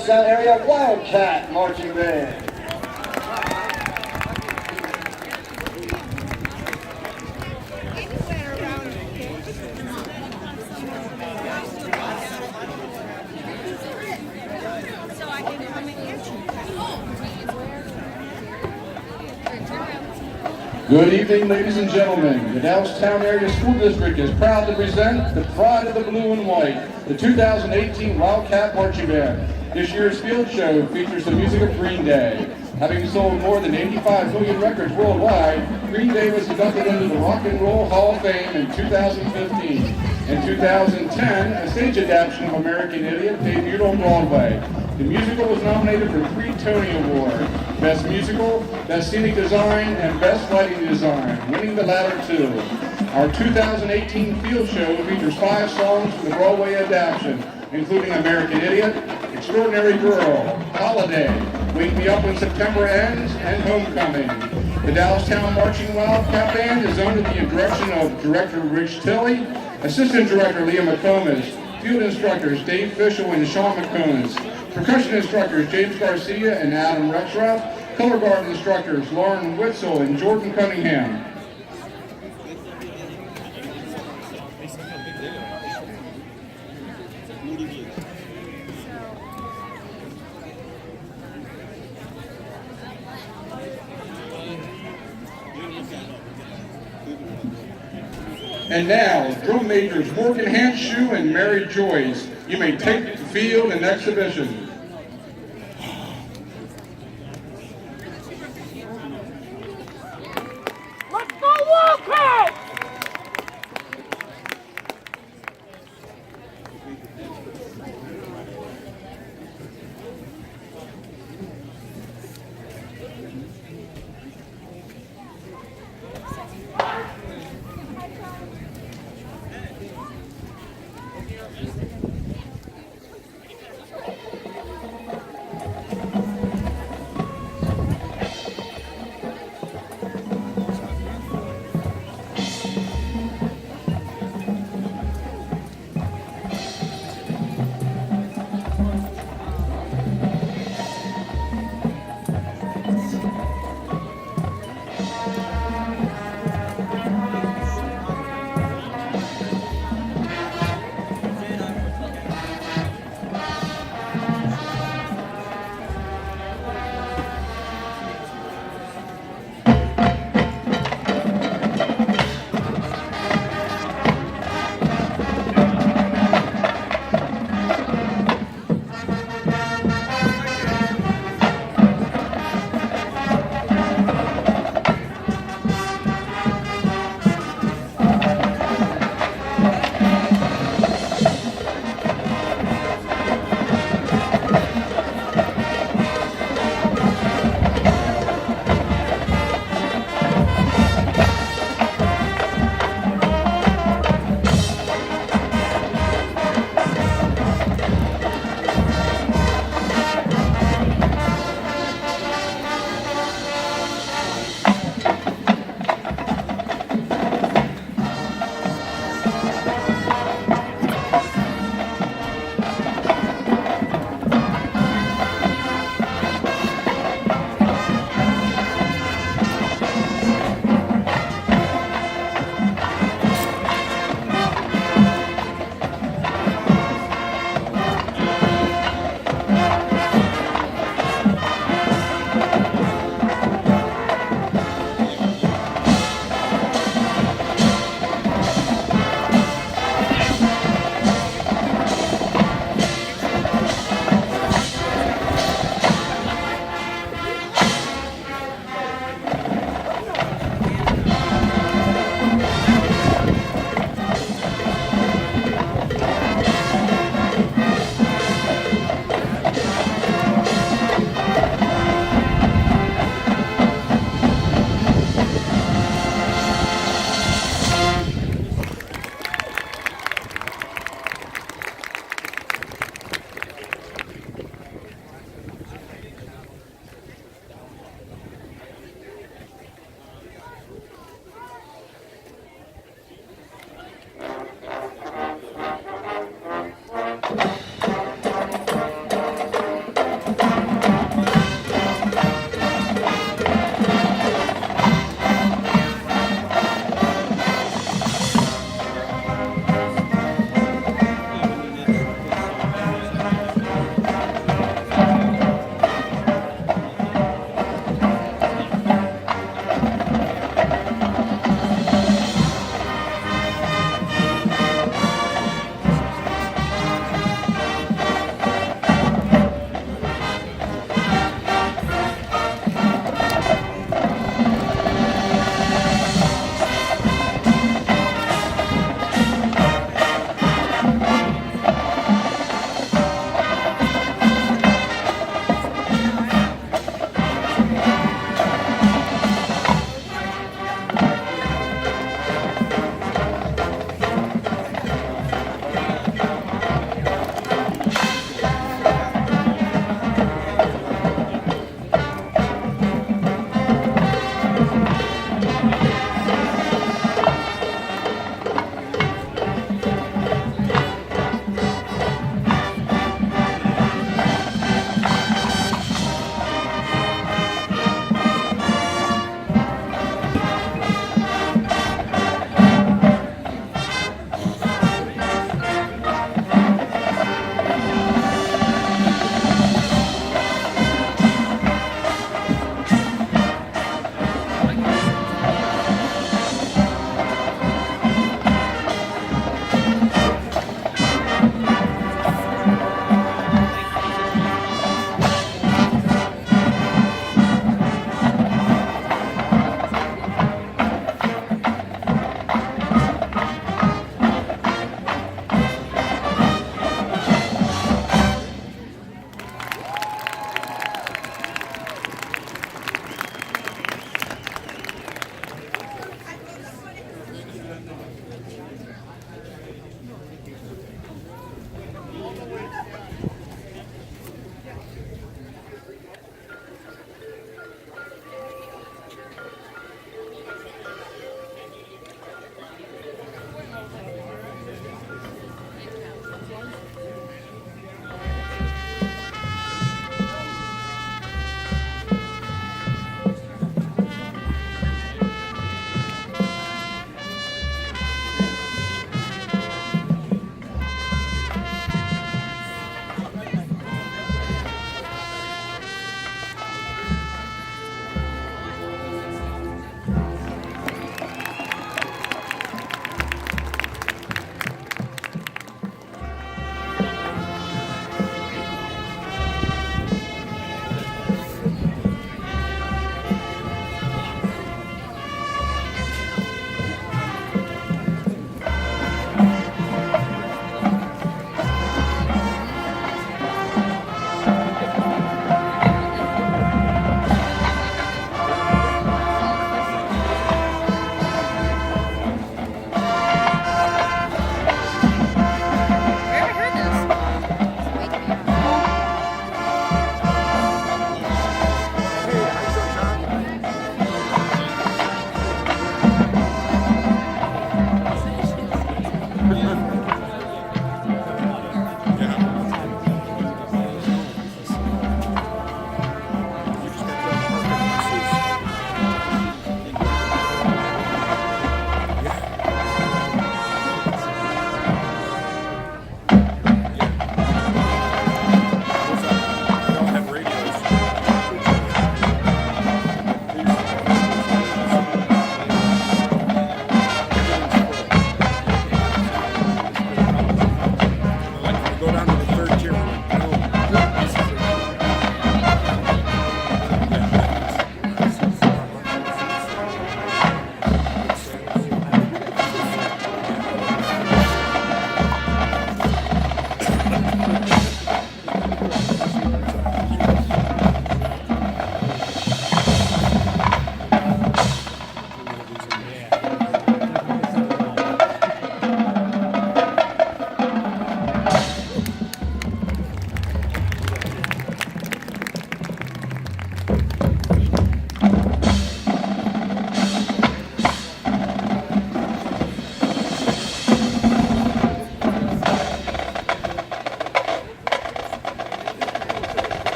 Dallastown area Wildcat Marching Band. Good evening, ladies and gentlemen. The Dallastown Area School District is proud to present the pride of the blue and white, the 2018 Wildcat Marching Band. This year's field show features the music of Green Day. Having sold more than 85 million records worldwide, Green Day was inducted into the Rock and Roll Hall of Fame in 2015. In 2010, a stage adaptation of American Idiot debuted on Broadway. The musical was nominated for 3 Tony Awards: Best Musical, Best Scenic Design, and Best Lighting Design, winning the latter 2. Our 2018 field show features 5 songs from the Broadway adaptation, including American Idiot, Extraordinary Girl, Holiday, Wake Me Up When September Ends, and Homecoming. The Dallastown Marching Wildcat Band is under the direction of Director Rich Tilley, Assistant Director Leah McComas, Field Instructors Dave Fishel and Sean McComas, Percussion Instructors James Garcia and Adam Rexroth, Color Guard Instructors Lauren Witzel and Jordan Cunningham. And now, drum majors Morgan Hanshoe and Mary Joyce, you may take the field in exhibition. Let's go Wildcats!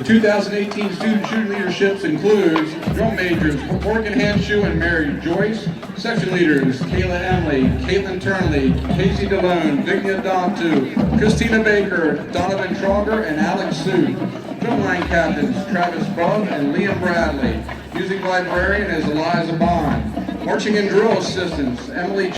The 2018 student shooting leaderships includes drum majors Morgan Hanshoe and Mary Joyce, section leaders Kayla Emily, Caitlin Turnley, Casey DeLone, Vignia Dontu, Christina Baker, Donovan Trauger, and Alex Sue. Drum line captains Travis Bug and Liam Bradley. Music librarian is Eliza Bond. Marching and drill assistants Emily